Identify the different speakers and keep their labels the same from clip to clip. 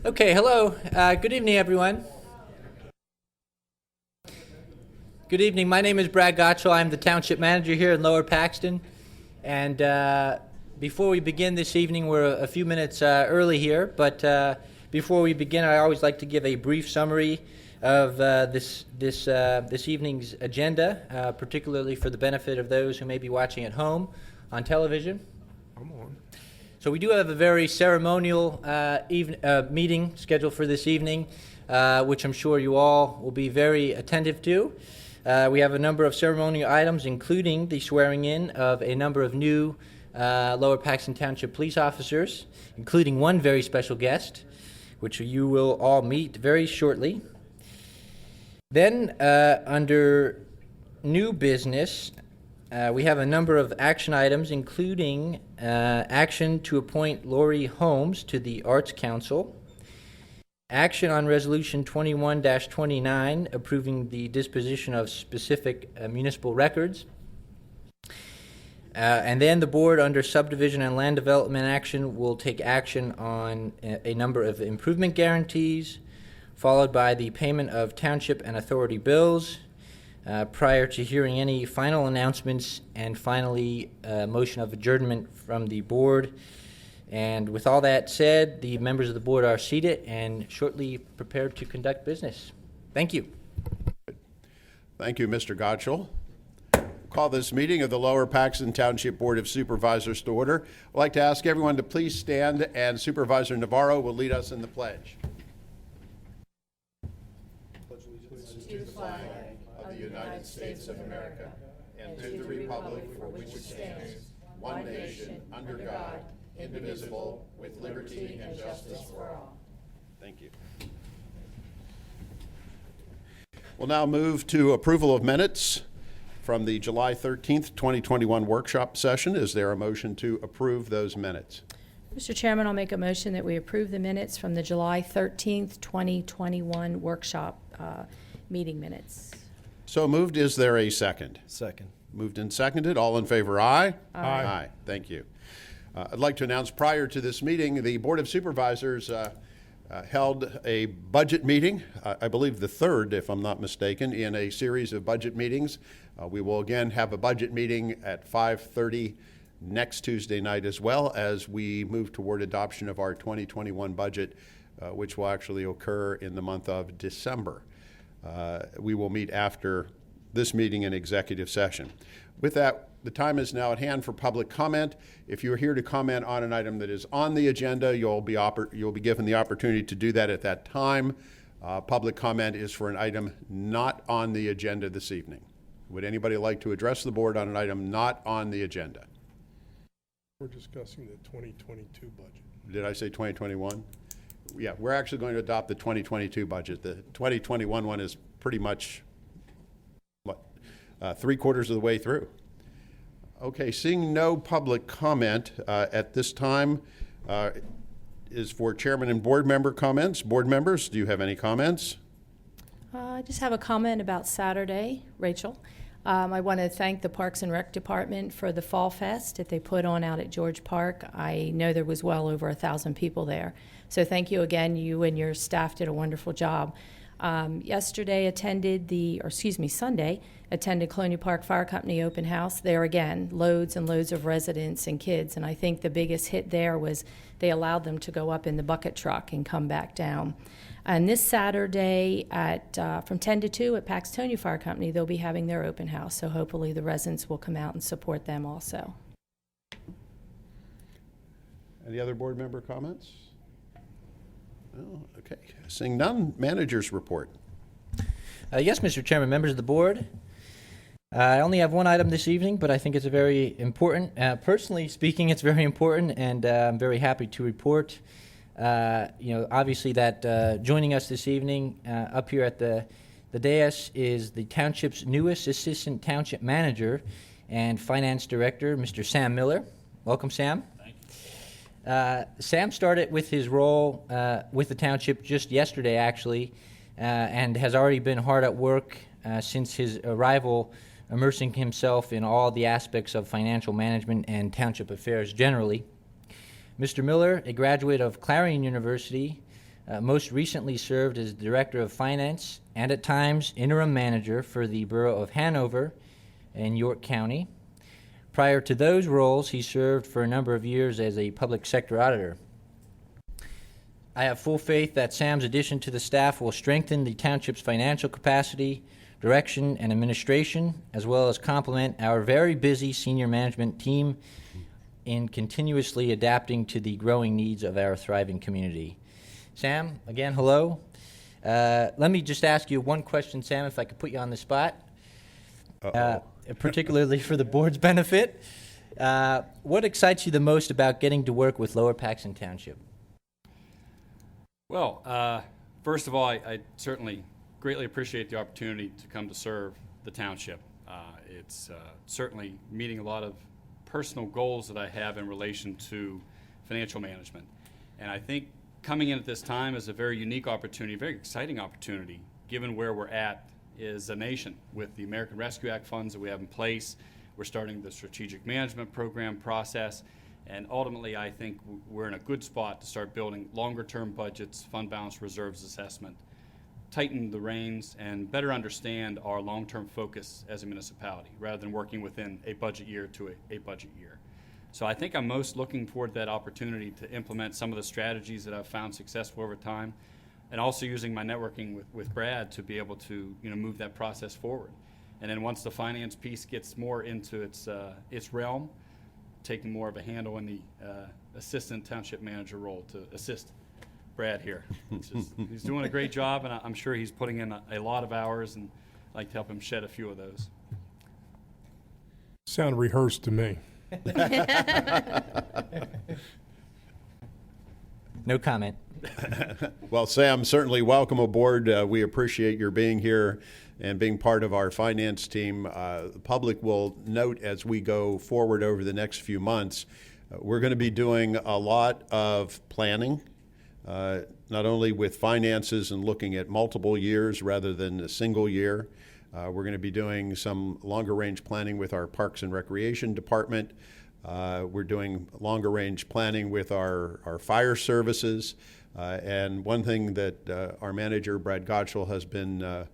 Speaker 1: Okay, hello. Good evening, everyone. Good evening. My name is Brad Gottschall. I'm the Township Manager here in Lower Paxton. And before we begin this evening, we're a few minutes early here. But before we begin, I always like to give a brief summary of this evening's agenda, particularly for the benefit of those who may be watching at home on television.
Speaker 2: Come on.
Speaker 1: So we do have a very ceremonial meeting scheduled for this evening, which I'm sure you all will be very attentive to. We have a number of ceremonial items, including the swearing in of a number of new Lower Paxton Township police officers, including one very special guest, which you will all meet very shortly. Then, under new business, we have a number of action items, including action to appoint Laurie Holmes to the Arts Council, action on Resolution 21-29, approving the disposition of specific municipal records, and then the board, under subdivision and land development action, will take action on a number of improvement guarantees, followed by the payment of township and authority bills, prior to hearing any final announcements, and finally a motion of adjournment from the board. And with all that said, the members of the board are seated and shortly prepared to conduct business. Thank you.
Speaker 3: Thank you, Mr. Gottschall. Call this meeting of the Lower Paxton Township Board of Supervisors to order. I'd like to ask everyone to please stand, and Supervisor Navarro will lead us in the pledge.
Speaker 4: To the flag of the United States of America and to the republic for which it stands, one nation, under God, indivisible, with liberty and justice for all.
Speaker 3: Thank you. We'll now move to approval of minutes from the July 13th, 2021 workshop session. Is there a motion to approve those minutes?
Speaker 5: Mr. Chairman, I'll make a motion that we approve the minutes from the July 13th, 2021 workshop meeting minutes.
Speaker 3: So moved. Is there a second?
Speaker 2: Second.
Speaker 3: Moved and seconded. All in favor, aye?
Speaker 2: Aye.
Speaker 3: Aye. Thank you. I'd like to announce prior to this meeting, the Board of Supervisors held a budget meeting, I believe the third, if I'm not mistaken, in a series of budget meetings. We will again have a budget meeting at 5:30 next Tuesday night, as well as we move toward adoption of our 2021 budget, which will actually occur in the month of December. We will meet after this meeting in executive session. With that, the time is now at hand for public comment. If you're here to comment on an item that is on the agenda, you'll be given the opportunity to do that at that time. Public comment is for an item not on the agenda this evening. Would anybody like to address the board on an item not on the agenda?
Speaker 2: We're discussing the 2022 budget.
Speaker 3: Did I say 2021? Yeah, we're actually going to adopt the 2022 budget. The 2021 one is pretty much, three-quarters of the way through. Okay, seeing no public comment at this time is for chairman and board member comments. Board members, do you have any comments?
Speaker 5: I just have a comment about Saturday, Rachel. I want to thank the Parks and Rec Department for the Fall Fest that they put on out at George Park. I know there was well over 1,000 people there. So thank you again. You and your staff did a wonderful job. Sunday, attended Colonial Park Fire Company open house. There again, loads and loads of residents and kids. And I think the biggest hit there was they allowed them to go up in the bucket truck and come back down. And this Saturday at from 10 to 2 at Paxton Fire Company, they'll be having their open house. So hopefully the residents will come out and support them also.
Speaker 3: Any other board member comments? No? Okay. Seeing none, manager's report.
Speaker 1: Yes, Mr. Chairman, members of the board. I only have one item this evening, but I think it's a very important. Personally speaking, it's very important, and I'm very happy to report. Obviously that joining us this evening up here at the dais is the township's newest assistant township manager and finance director, Mr. Sam Miller. Welcome, Sam. Sam started with his role with the township just yesterday, actually, and has already been hard at work since his arrival, immersing himself in all the aspects of financial management and township affairs generally. Mr. Miller, a graduate of Clarion University, most recently served as Director of Finance and at times interim manager for the Borough of Hanover in York County. Prior to those roles, he served for a number of years as a public sector auditor. I have full faith that Sam's addition to the staff will strengthen the township's financial capacity, direction, and administration, as well as complement our very busy senior management team in continuously adapting to the growing needs of our thriving community. Sam, again, hello. Let me just ask you one question, Sam, if I could put you on the spot, particularly for the board's benefit. What excites you the most about getting to work with Lower Paxton Township?
Speaker 6: Well, first of all, I certainly greatly appreciate the opportunity to come to serve the township. It's certainly meeting a lot of personal goals that I have in relation to financial management. And I think coming in at this time is a very unique opportunity, very exciting opportunity, given where we're at as a nation with the American Rescue Act funds that we have in place. We're starting the strategic management program process. And ultimately, I think we're in a good spot to start building longer-term budgets, fund balance reserves assessment, tighten the reins, and better understand our long-term focus as a municipality, rather than working within a budget year to a budget year. So I think I'm most looking forward to that opportunity to implement some of the strategies that I've found successful over time, and also using my networking with Brad to be able to move that process forward. And then once the finance piece gets more into its realm, taking more of a handle in the assistant township manager role to assist Brad here. He's doing a great job, and I'm sure he's putting in a lot of hours, and I'd like to help him shed a few of those.
Speaker 2: Sound rehearsed to me.
Speaker 1: No comment.
Speaker 3: Well, Sam, certainly welcome aboard. We appreciate your being here and being part of our finance team. The public will note as we go forward over the next few months, we're going to be doing a lot of planning, not only with finances and looking at multiple years rather than a single year. We're going to be doing some longer range planning with our Parks and Recreation Department. We're doing longer range planning with our fire services. And one thing that our manager, Brad Gottschall, has been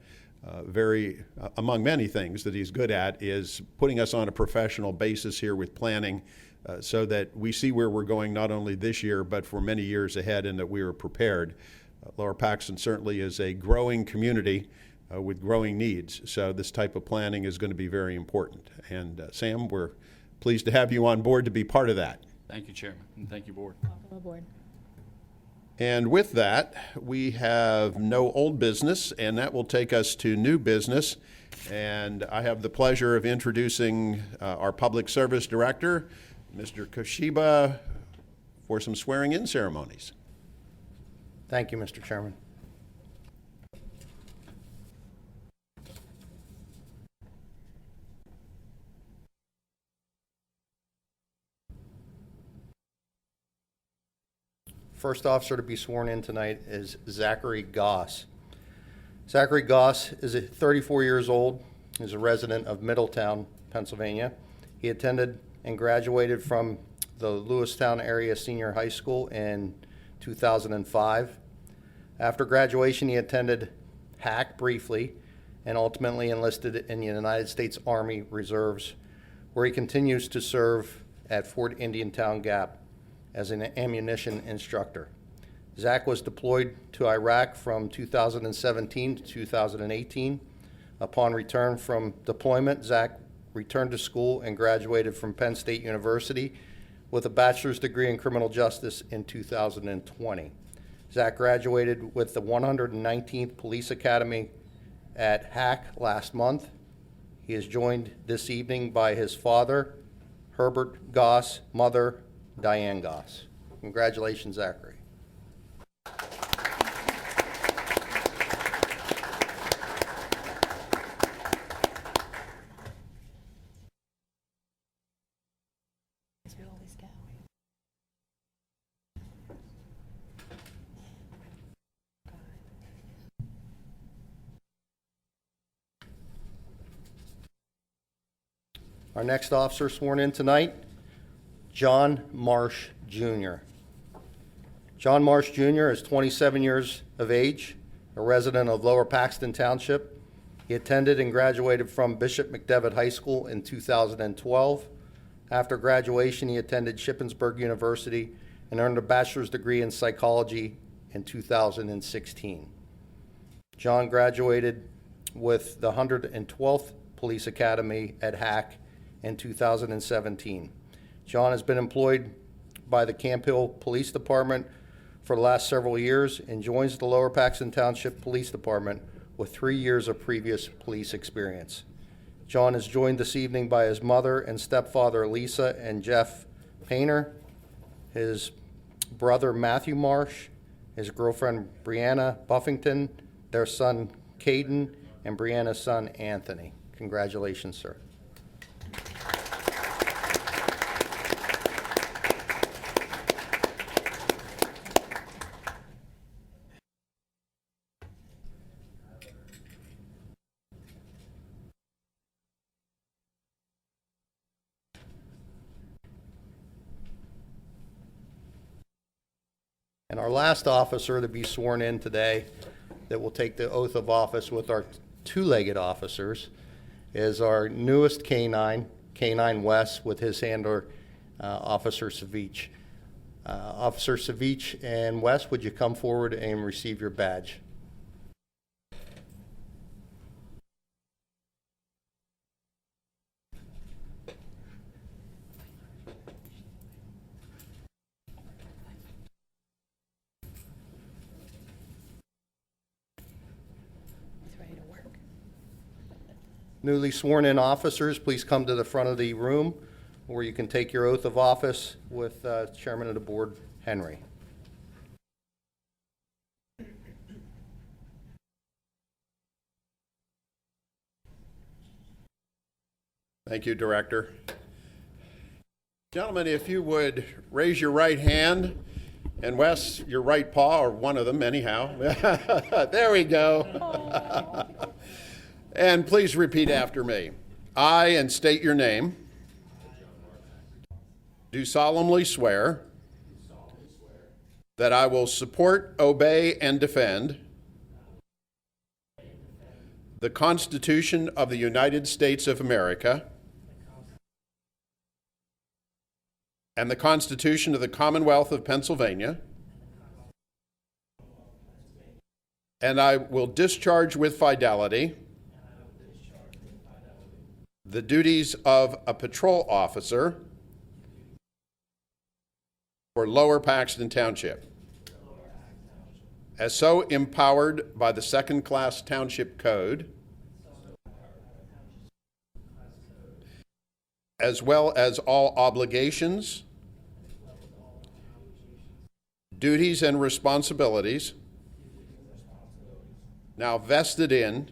Speaker 3: among many things that he's good at, is putting us on a professional basis here with planning so that we see where we're going not only this year but for many years ahead, and that we are prepared. Lower Paxton certainly is a growing community with growing needs, so this type of planning is going to be very important. And Sam, we're pleased to have you on board to be part of that.
Speaker 6: Thank you, Chairman, and thank you, Board.
Speaker 5: Welcome aboard.
Speaker 3: And with that, we have no old business, and that will take us to new business. And I have the pleasure of introducing our Public Service Director, Mr. Koshiba, for some swearing-in ceremonies.
Speaker 7: Thank you, Mr. Chairman. First officer to be sworn in tonight is Zachary Goss. Zachary Goss is 34 years old, is a resident of Middletown, Pennsylvania. He attended and graduated from the Lewistown Area Senior High School in 2005. After graduation, he attended HAC briefly and ultimately enlisted in the United States Army Reserves, where he continues to serve at Fort Indiantown Gap as an ammunition instructor. Zach was deployed to Iraq from 2017 to 2018. Upon return from deployment, Zach returned to school and graduated from Penn State University with a bachelor's degree in criminal justice in 2020. Zach graduated with the 119th Police Academy at HAC last month. He is joined this evening by his father, Herbert Goss, mother, Diane Goss. Congratulations, Zachary. Our next officer sworn in tonight, John Marsh Jr. John Marsh Jr. is 27 years of age, a resident of Lower Paxton Township. He attended and graduated from Bishop McDevitt High School in 2012. After graduation, he attended Shippensburg University and earned a bachelor's degree in psychology in 2016. John graduated with the 112th Police Academy at Hack in 2017. John has been employed by the Camp Hill Police Department for the last several years and joins the Lower Paxton Township Police Department with 3 years of previous police experience. John is joined this evening by his mother and stepfather, Lisa and Jeff Painter, his brother, Matthew Marsh, his girlfriend, Brianna Buffington, their son, Caden, and Brianna's son, Anthony. Congratulations, sir. And our last officer to be sworn in today that will take the oath of office with our two-legged officers is our newest K-9, K-9 West, with his handler, Officer Savich. Officer Savich and West, would you come forward and receive your badge? Newly sworn in officers, please come to the front of the room where you can take your oath of office with Chairman of the Board, Henry.
Speaker 3: Thank you, Director. Gentlemen, if you would raise your right hand, and Wes, your right paw, or one of them anyhow. There we go. And please repeat after me. I, and state your name, do solemnly swear that I will support, obey, and defend the Constitution of the United States of America and the Constitution of the Commonwealth of Pennsylvania, and I will discharge with fidelity the duties of a patrol officer for Lower Paxton Township, as so empowered by the second-class Township Code, as well as all obligations, duties, and responsibilities now vested in,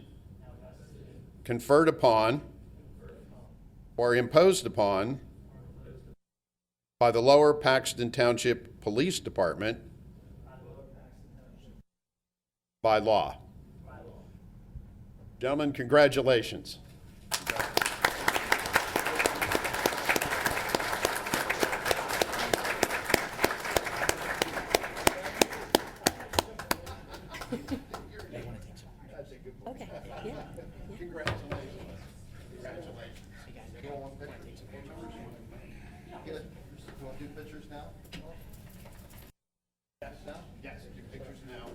Speaker 3: conferred upon, or imposed upon by the Lower Paxton Township Police Department by law. Gentlemen, congratulations.
Speaker 5: Okay, yeah.
Speaker 7: You want to do pictures now?
Speaker 3: Yes, do pictures now,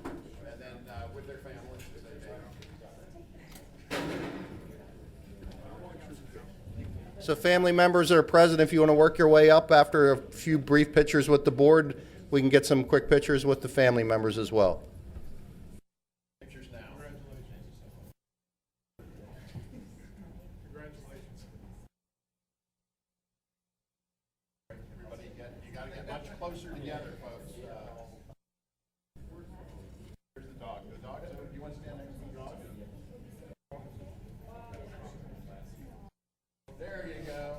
Speaker 3: and then with their families.
Speaker 7: So family members that are present, if you want to work your way up after a few brief pictures with the board, we can get some quick pictures with the family members as well.
Speaker 3: Pictures now. Congratulations. Everybody, you got to get much closer together, folks. Here's the dog. The dog, do you want to stand next to the dog? There you go.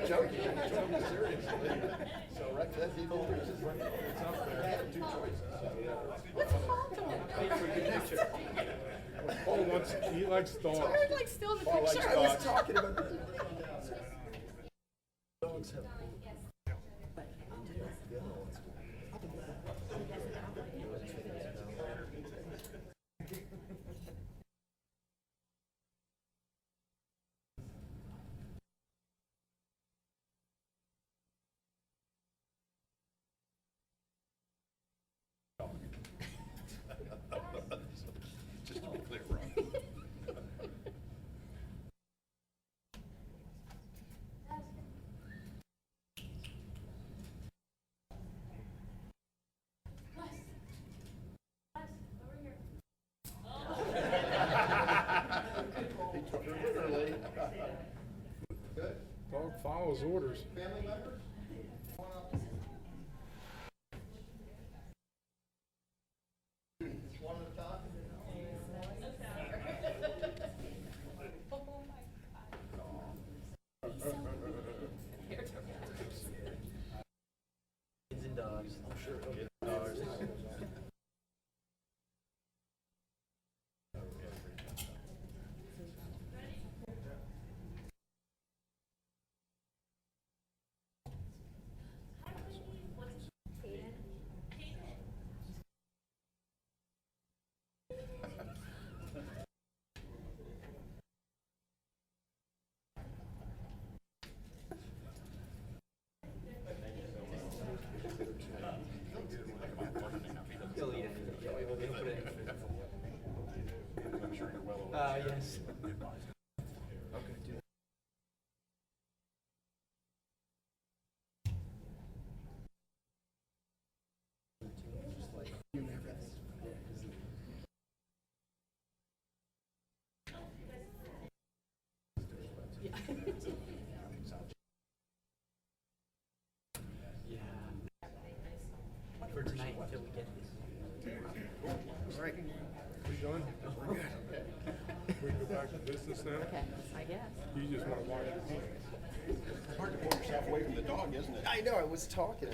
Speaker 3: joking, seriously. So Rex, that's even worse. It's up there. I have two choices.
Speaker 2: Paul wants, he likes dogs.
Speaker 4: Bird like still in the
Speaker 3: Paul likes
Speaker 4: picture.
Speaker 3: dogs. Talking about just to be clear, Rob. He took her literally. Good.
Speaker 2: Dog follows orders.
Speaker 7: Family members? Come on up. One at a time.
Speaker 1: Kids and dogs. I'm sure. Yes. For tonight until we get this.
Speaker 2: We done? We're good. We go back to business now?
Speaker 5: Okay, I guess.
Speaker 2: You just want to watch your hands.
Speaker 3: It's hard to pull yourself away from the dog, isn't it?
Speaker 8: I know, I was talking.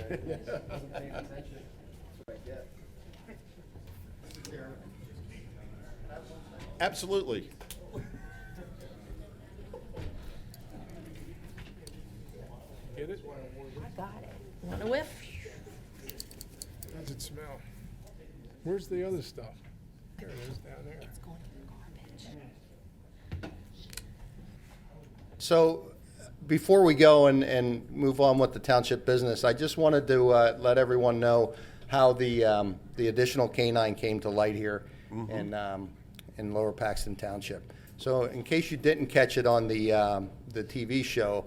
Speaker 3: Absolutely.
Speaker 2: Get it?
Speaker 5: I got it. Want a whiff?
Speaker 2: How's it smell? Where's the other stuff? There it is, down there.
Speaker 5: It's going in the garbage.
Speaker 7: So before we go and move on with the township business, I just wanted to let everyone know how the additional canine came to light here in Lower Paxton Township. So in case you didn't catch it on the TV show,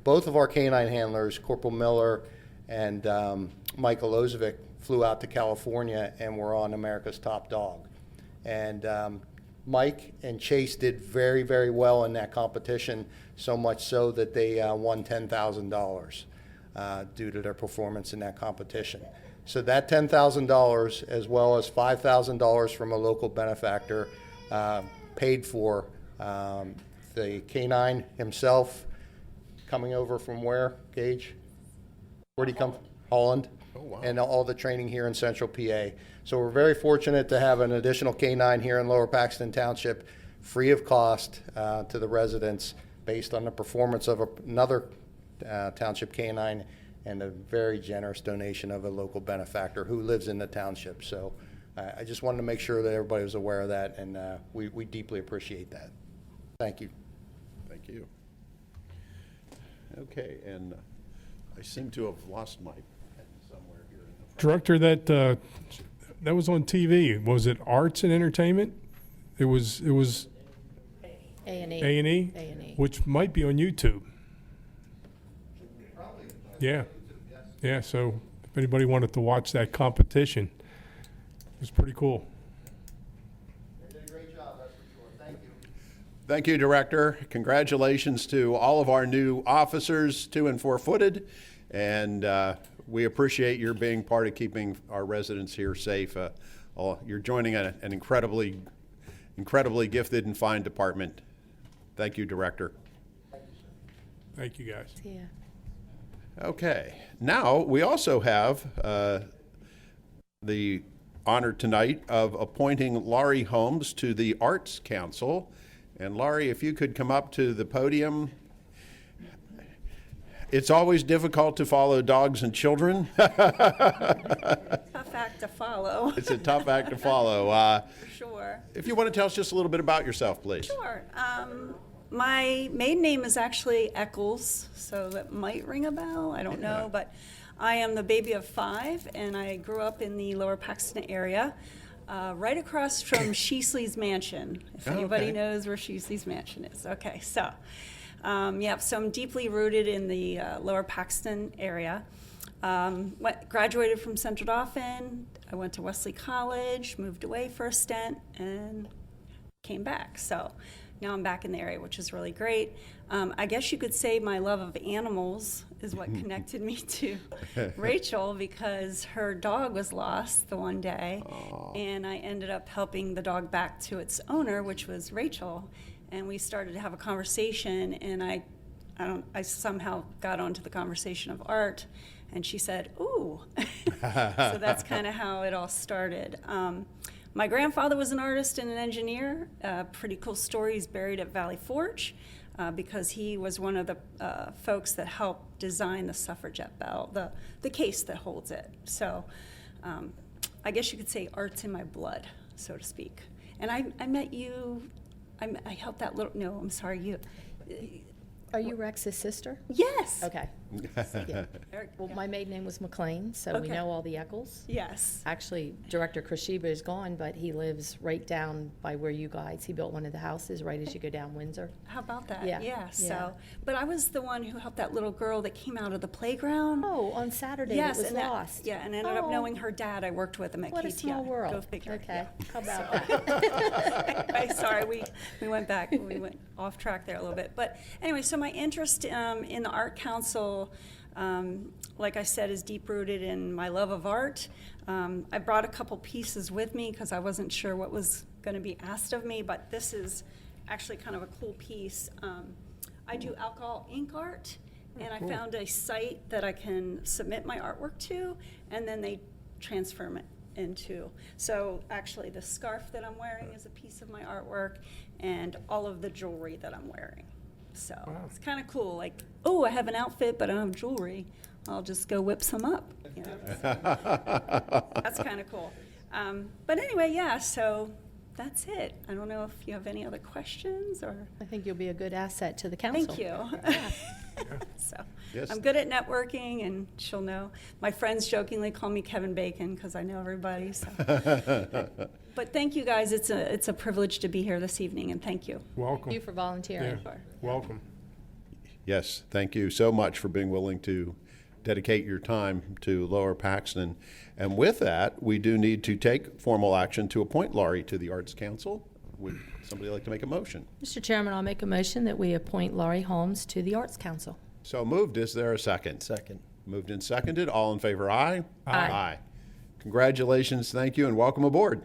Speaker 7: both of our canine handlers, Corporal Miller and Michael Ozovic, flew out to California and were on America's Top Dog. And Mike and Chase did very, very well in that competition, so much so that they won $10,000 due to their performance in that competition. So that $10,000, as well as $5,000 from a local benefactor, paid for the canine himself, coming over from where, Gage? Where'd he come from? Holland.
Speaker 3: Oh, wow.
Speaker 7: And all the training here in Central PA. So we're very fortunate to have an additional canine here in Lower Paxton Township, free of cost to the residents, based on the performance of another township canine and a very generous donation of a local benefactor who lives in the township. So I just wanted to make sure that everybody was aware of that, and we deeply appreciate that. Thank you.
Speaker 3: Thank you. Okay, and I seem to have lost my pen somewhere here in the front.
Speaker 2: Director, that was on TV. Was it Arts and Entertainment? It was
Speaker 5: A&E.
Speaker 2: A&E?
Speaker 5: A&E.
Speaker 2: Which might be on YouTube. Yeah. Yeah, so if anybody wanted to watch that competition, it was pretty cool.
Speaker 7: They did a great job, that's for sure. Thank you.
Speaker 3: Thank you, Director. Congratulations to all of our new officers, 2- and 4-footed, and we appreciate your being part of keeping our residents here safe. You're joining an incredibly gifted and fine department. Thank you, Director.
Speaker 2: Thank you, guys.
Speaker 5: See ya.
Speaker 3: Okay. Now, we also have the honor tonight of appointing Laurie Holmes to the Arts Council. And Laurie, if you could come up to the podium. It's always difficult to follow dogs and children.
Speaker 4: Tough act to follow.
Speaker 3: It's a tough act to follow.
Speaker 4: For sure.
Speaker 3: If you want to tell us just a little bit about yourself, please.
Speaker 4: Sure. My maiden name is actually Eccles, so that might ring a bell. I don't know, but I am the baby of 5, and I grew up in the Lower Paxton area, right across from Sheasley's Mansion. If anybody knows where Sheasley's Mansion is. Okay, so. So I'm deeply rooted in the Lower Paxton area. Graduated from Central Dauphin. I went to Wesley College, moved away for a stint, and came back. So now I'm back in the area, which is really great. I guess you could say my love of animals is what connected me to Rachel, because her dog was lost the one day, and I ended up helping the dog back to its owner, which was Rachel. And we started to have a conversation, and I somehow got onto the conversation of art, and she said, "Ooh." So that's kind of how it all started. My grandfather was an artist and an engineer. Pretty cool story. He's buried at Valley Forge because he was one of the folks that helped design the suffragette bell, the case that holds it. So I guess you could say art's in my blood, so to speak. And I met you. I helped that little. No, I'm sorry. You.
Speaker 5: Are you Rex's sister?
Speaker 4: Yes.
Speaker 5: Okay. Yeah. Well, my maiden name was McLean, so we
Speaker 4: Okay.
Speaker 5: know all the Eccles.
Speaker 4: Yes.
Speaker 5: Actually, Director Krashiba is gone, but he lives right down by where you guys, he built one of the houses right as you go down Windsor.
Speaker 4: How about that?
Speaker 5: Yeah,
Speaker 4: Yeah.
Speaker 5: yeah.
Speaker 4: So, but I was the one who helped that little girl that came out of the playground.
Speaker 5: Oh, on Saturday
Speaker 4: yes,
Speaker 5: it was
Speaker 4: and that-
Speaker 5: lost.
Speaker 4: yeah, and ended
Speaker 5: Oh.
Speaker 4: up knowing her dad. I worked with him at
Speaker 5: What a
Speaker 4: KTI.
Speaker 5: small world.
Speaker 4: Go figure.
Speaker 5: Okay,
Speaker 4: Yeah.
Speaker 5: how about that?
Speaker 4: Sorry, we went back. We went off track there a little bit. But anyway, so my interest in the Art Council, like I said, is deep-rooted in my love of art. I brought a couple pieces with me because I wasn't sure what was going to be asked of me, but this is actually kind of a cool piece. I do alcohol ink art, and I found a site that I can submit my artwork to, and then they transfer it into. So actually the scarf that I'm wearing is a piece of my artwork, and all of the jewelry that I'm wearing. So it's kind of cool. Like, oh, I have an outfit, but I don't have jewelry. I'll just go whip some up. You know, that's kind of cool. But anyway, yeah, so that's it. I don't know if you have any other questions or.
Speaker 5: I think you'll be a good asset to the council.
Speaker 4: Thank you. So
Speaker 3: Yes.
Speaker 4: I'm good at networking, and she'll know. My friends jokingly call me Kevin Bacon because I know everybody. So. But thank you guys. It's a privilege to be here this evening, and thank you.
Speaker 2: Welcome.
Speaker 5: Thank you for volunteering.
Speaker 2: Yeah. Welcome.
Speaker 3: Yes, thank you so much for being willing to dedicate your time to Lower Paxton. And with that, we do need to take formal action to appoint Laurie to the Arts Council. Would somebody like to make a motion?
Speaker 5: Mr. Chairman, I'll make a motion that we appoint Laurie Holmes to the Arts Council.
Speaker 3: So moved. Is there a second?
Speaker 7: Second.
Speaker 3: Moved and seconded. All in favor, aye?
Speaker 5: Aye.
Speaker 3: Aye. Congratulations, thank you, and welcome aboard.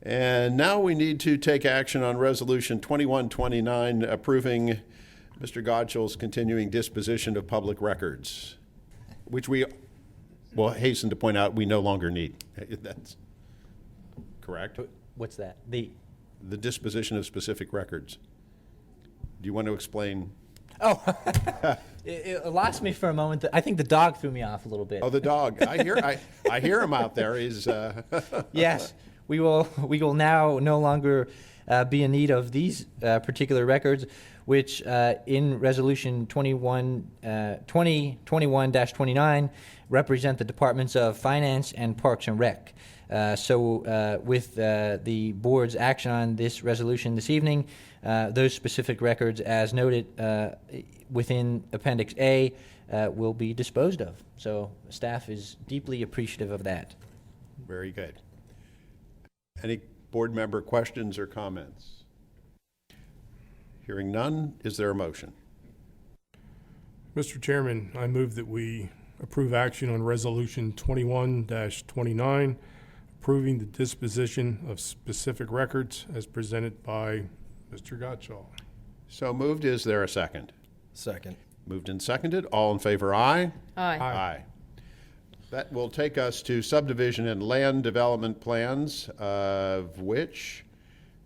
Speaker 3: And now we need to take action on Resolution 2129, approving Mr. Gottschall's continuing disposition of public records, which we will hasten to point out we no longer need. That's correct?
Speaker 1: What's that? The
Speaker 3: disposition of specific records. Do you want to explain?
Speaker 1: Oh, it lost me for a moment. I think the dog threw me off a little bit.
Speaker 3: Oh, the dog. I hear him out there. He's
Speaker 1: Yes, we will now no longer be in need of these particular records, which in Resolution 2021-29 represent the Departments of Finance and Parks and Rec. So with the board's action on this resolution this evening, those specific records, as noted within Appendix A, will be disposed of. So staff is deeply appreciative of that.
Speaker 3: very good. Any board member questions or comments? Hearing none, is there a motion?
Speaker 2: Mr. Chairman, I move that we approve action on Resolution 21-29, approving the disposition of specific records as presented by Mr. Gottschall.
Speaker 3: So moved. Is there a second?
Speaker 7: Second.
Speaker 3: Moved and seconded. All in favor, aye.
Speaker 5: Aye.
Speaker 3: Aye. That will take us to subdivision and land development plans, of which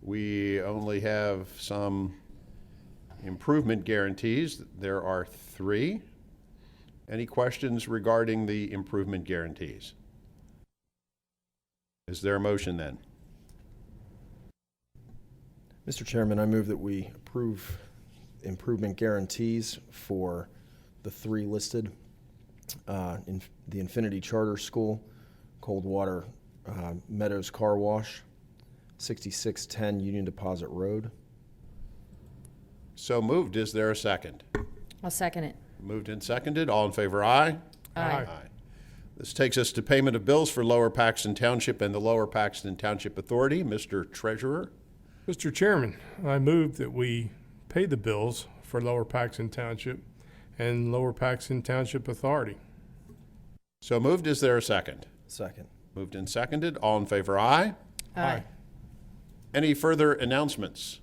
Speaker 3: we only have some improvement guarantees. There are 3. Any questions regarding the improvement guarantees? Is there a motion then?
Speaker 8: Mr. Chairman, I move that we approve improvement guarantees for the 3 listed in the Infinity Charter School, Coldwater Meadows Car Wash, 6610 Union Deposit Road.
Speaker 3: So moved. Is there a second?
Speaker 5: I'll second it.
Speaker 3: Moved and seconded. All in favor, aye.
Speaker 5: Aye.
Speaker 3: This takes us to payment of bills for Lower Paxton Township and the Lower Paxton Township Authority. Mr. Treasurer.
Speaker 2: Mr. Chairman, I move that we pay the bills for Lower Paxton Township and Lower Paxton Township Authority.
Speaker 3: So moved. Is there a second?
Speaker 8: Second.
Speaker 3: Moved and seconded. All in favor, aye.
Speaker 5: Aye.
Speaker 3: Any further announcements?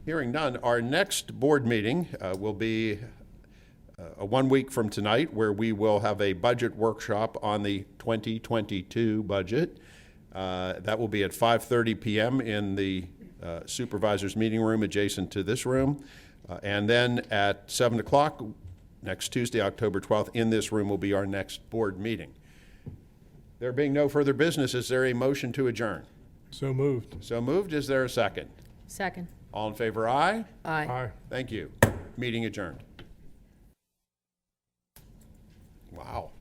Speaker 3: Hearing none, our next board meeting will be 1 week from tonight, where we will have a budget workshop on the 2022 budget. That will be at 5:30 p.m. in the supervisor's meeting room adjacent to this room. And then at 7 o'clock next Tuesday, October 12th, in this room will be our next board meeting. There being no further business, is there a motion to adjourn?
Speaker 2: So moved.
Speaker 3: So moved. Is there a second?
Speaker 5: Second.
Speaker 3: All in favor, aye.
Speaker 5: Aye.
Speaker 2: Aye.
Speaker 3: Thank you. Meeting adjourned. Wow.